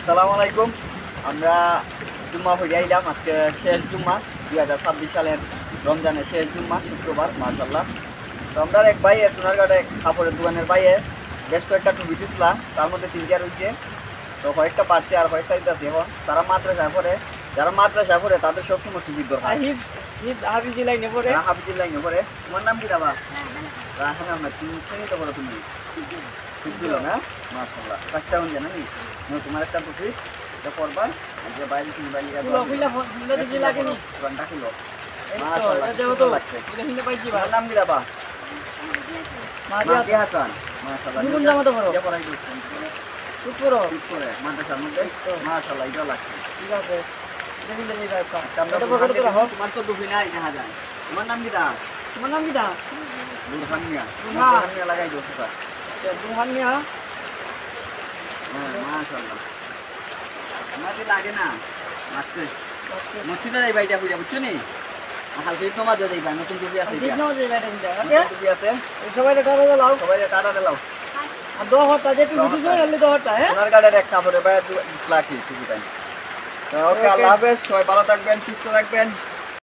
আসসালামু আলাইকুম। আমরা জুম্মা পড়ে আইলাম, আজকে শেষ জুম্মা 2026 সালের রমজানের শেষ জুম্মা, শুক্রবার। মাশাআল্লাহ। তো আমরা এক ভাইয়ে সোনারঘাটে কাপড়ের দোকানের ভাইয়ে বেশ কয়েকটা টুপি দিচ্ছিলা, তার মধ্যে 3টা রয়েছে। তো কয়েকটা পারছে আর কয়েকটা দিতেছে। এখন তারা মাদ্রাসায় পড়ে, যারা মাদ্রাসায় পড়ে তাদের সবসময় টুপির দরকার। হাফিজি লাইনে পড়ে। তোমার নাম কি দাবা? রাহানা আহমেদ। তুমি শ্রেণীতে পড়ো? তুমি দিল না? মাশাআল্লাহ। কাজটা কোন জানা নি? তোমার একটা টুপি এটা পরবা, যে বাইরে তুমি বাইরে লাগেনি ঘন্টা কিলো। মাশাআল্লাহ, এটা লাগছে। তোমার নাম কি দাবা? মাহদি হাসান। মাশাআল্লাহ। কোন জামাতে পড়ো? এটা পড়াই করছেন করে মাদ্রাসার মধ্যে। মাশাআল্লাহ, এটা লাগছে। ঠিক আছে, তোমার তো টুপি নাই দেখা যায়। তোমার নাম কি দা? বুরহান মিয়া লাগাই দিও সেটা। হ্যাঁ, মাশাআল্লাহ। আমাকে লাগে না, লাগছে। মসজিদে যাই ভাইটা বুঝা বুঝছো নি? হালকা সমাজ যাই ভাই, নতুন টুপি আছে। টুপি আছে, সবাই টাটা দিলাও। আর 10টা যে টুপি দিছো এলে 10টা। হ্যাঁ, সোনার গাড়ির এক কাপড়ে ভাই 20 লাখ টুপিটা। তো ওকে, আল্লাহ হাফেজ। সবাই ভালো থাকবেন, সুস্থ থাকবেন।